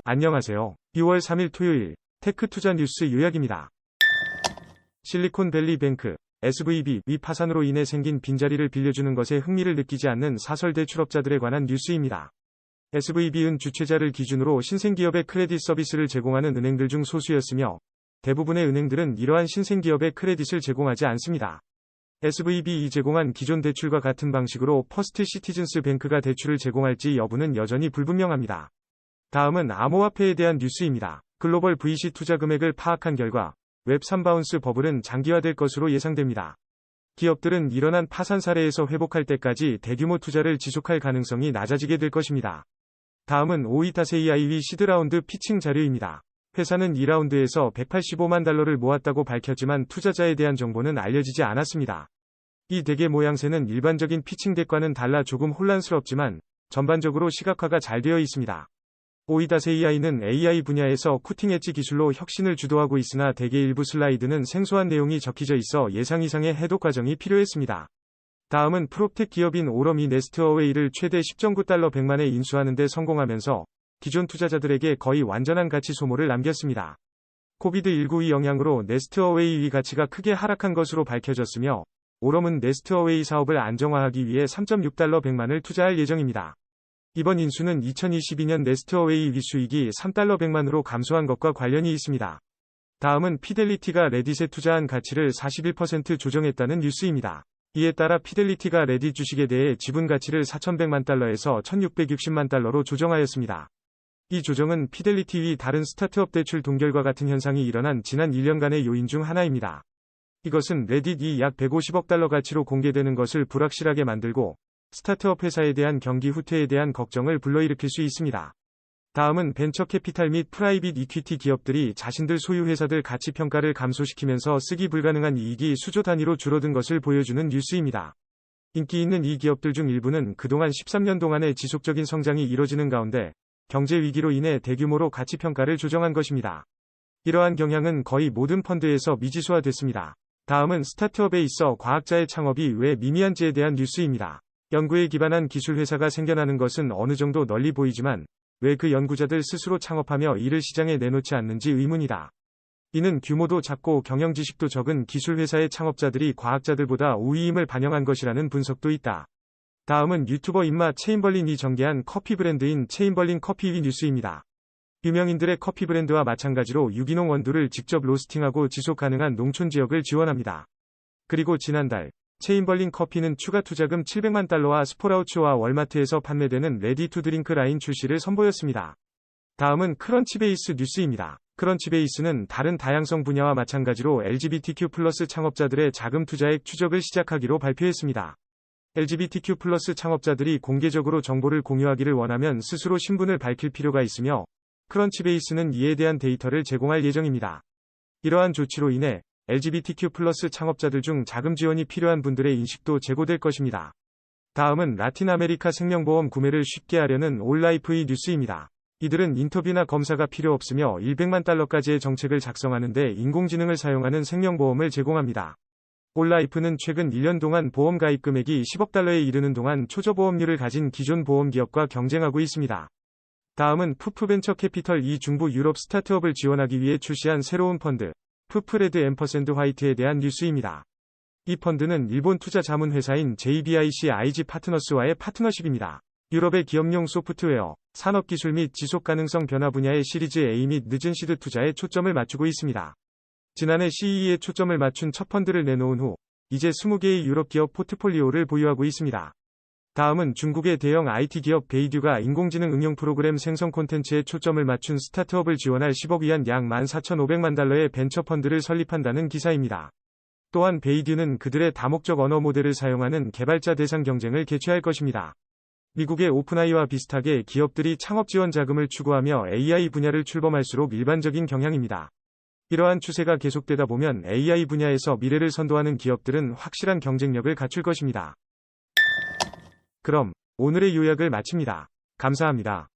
안녕하세요. 2월 3일 토요일 테크 투자 뉴스 요약입니다. 실리콘밸리 뱅크, SVB 위 파산으로 인해 생긴 빈자리를 빌려주는 것에 흥미를 느끼지 않는 사설 대출업자들에 관한 뉴스입니다. SVB은 주최자를 기준으로 신생기업의 크레딧 서비스를 제공하는 은행들 중 소수였으며 대부분의 은행들은 이러한 신생기업의 크레딧을 제공하지 않습니다. SVB이 제공한 기존 대출과 같은 방식으로 퍼스트 시티즌스 뱅크가 대출을 제공할지 여부는 여전히 불분명합니다. 다음은 암호화폐에 대한 뉴스입니다. 글로벌 VC 투자 금액을 파악한 결과 웹3 바운스 버블은 장기화될 것으로 예상됩니다. 기업들은 일어난 파산 사례에서 회복할 때까지 대규모 투자를 지속할 가능성이 낮아지게 될 것입니다. 다음은 오이타세이아이위 시드라운드 피칭 자료입니다. 회사는 2라운드에서 185만 달러를 모았다고 밝혔지만 투자자에 대한 정보는 알려지지 않았습니다. 이 대개 모양새는 일반적인 피칭 덱과는 달라 조금 혼란스럽지만 전반적으로 시각화가 잘 되어 있습니다. 오이다세이아이는 AI 분야에서 쿠팅엣지 기술로 혁신을 주도하고 있으나 대개 일부 슬라이드는 생소한 내용이 적혀져 있어 예상 이상의 해독 과정이 필요했습니다. 다음은 프롭텍 기업인 오럼이 네스트어웨이를 최대 10.9달러 100만에 인수하는 데 성공하면서 기존 투자자들에게 거의 완전한 가치 소모를 남겼습니다. 코비드19의 영향으로 네스트어웨이의 가치가 크게 하락한 것으로 밝혀졌으며 오럼은 네스트어웨이 사업을 안정화하기 위해 3.6달러 100만을 투자할 예정입니다. 이번 인수는 2022년 네스트어웨이 수익이 3달러 100만으로 감소한 것과 관련이 있습니다. 다음은 피델리티가 레딧에 투자한 가치를 41% 조정했다는 뉴스입니다. 이에 따라 피델리티가 레딧 주식에 대해 지분 가치를 4,100만 달러에서 1,660만 달러로 조정하였습니다. 이 조정은 피델리티의 다른 스타트업 대출 동결과 같은 현상이 일어난 지난 1년간의 요인 중 하나입니다. 이것은 레딧이 약 150억 달러 가치로 공개되는 것을 불확실하게 만들고 스타트업 회사에 대한 경기 후퇴에 대한 걱정을 불러일으킬 수 있습니다. 다음은 벤처 캐피탈 및 프라이빗 이퀴티 기업들이 자신들 소유 회사들 가치 평가를 감소시키면서 쓰기 불가능한 이익이 수조 단위로 줄어든 것을 보여주는 뉴스입니다. 인기 있는 이 기업들 중 일부는 그동안 13년 동안의 지속적인 성장이 이뤄지는 가운데 경제 위기로 인해 대규모로 가치 평가를 조정한 것입니다. 이러한 경향은 거의 모든 펀드에서 미지수화됐습니다. 다음은 스타트업에 있어 과학자의 창업이 왜 미미한지에 대한 뉴스입니다. 연구에 기반한 기술 회사가 생겨나는 것은 어느 정도 널리 보이지만 왜 그 연구자들 스스로 창업하며 이를 시장에 내놓지 않는지 의문이다. 이는 규모도 작고 경영 지식도 적은 기술 회사의 창업자들이 과학자들보다 우위임을 반영한 것이라는 분석도 있다. 다음은 유튜버 입맛 체인벌린이 전개한 커피 브랜드인 체인벌린 커피위 뉴스입니다. 유명인들의 커피 브랜드와 마찬가지로 유기농 원두를 직접 로스팅하고 지속 가능한 농촌 지역을 지원합니다. 그리고 지난달 체인벌린 커피는 추가 투자금 700만 달러와 스포라우츠와 월마트에서 판매되는 레디 투 드링크 라인 출시를 선보였습니다. 다음은 크런치베이스 뉴스입니다. 크런치베이스는 다른 다양성 분야와 마찬가지로 LGBTQ+ 창업자들의 자금 투자액 추적을 시작하기로 발표했습니다. LGBTQ+ 창업자들이 공개적으로 정보를 공유하기를 원하면 스스로 신분을 밝힐 필요가 있으며 크런치베이스는 이에 대한 데이터를 제공할 예정입니다. 이러한 조치로 인해 LGBTQ+ 창업자들 중 자금 지원이 필요한 분들의 인식도 제고될 것입니다. 다음은 라틴 아메리카 생명보험 구매를 쉽게 하려는 올라이프의 뉴스입니다. 이들은 인터뷰나 검사가 필요 없으며 100만 달러까지의 정책을 작성하는 데 인공지능을 사용하는 생명보험을 제공합니다. 올라이프는 최근 1년 동안 보험 가입 금액이 10억 달러에 이르는 동안 초저보험료를 가진 기존 보험 기업과 경쟁하고 있습니다. 다음은 푸프벤처 캐피털 이 중부 유럽 스타트업을 지원하기 위해 출시한 새로운 펀드 푸프레드 앰퍼샌드 화이트에 대한 뉴스입니다. 이 펀드는 일본 투자 자문 회사인 JBIC IG 파트너스와의 파트너십입니다. 유럽의 기업용 소프트웨어, 산업기술 및 지속가능성 변화 분야의 시리즈 A 및 늦은 시드 투자에 초점을 맞추고 있습니다. 지난해 CE에 초점을 맞춘 첫 펀드를 내놓은 후 이제 20개의 유럽 기업 포트폴리오를 보유하고 있습니다. 다음은 중국의 대형 IT 기업 베이듀가 인공지능 응용 프로그램 생성 콘텐츠에 초점을 맞춘 스타트업을 지원할 10억 위안 약 14,500만 달러의 벤처 펀드를 설립한다는 기사입니다. 또한 베이듀는 그들의 다목적 언어 모델을 사용하는 개발자 대상 경쟁을 개최할 것입니다. 미국의 오픈AI와 비슷하게 기업들이 창업 지원 자금을 추구하며 AI 분야를 출범할수록 일반적인 경향입니다. 이러한 추세가 계속되다 보면 AI 분야에서 미래를 선도하는 기업들은 확실한 경쟁력을 갖출 것입니다. 그럼 오늘의 요약을 마칩니다. 감사합니다.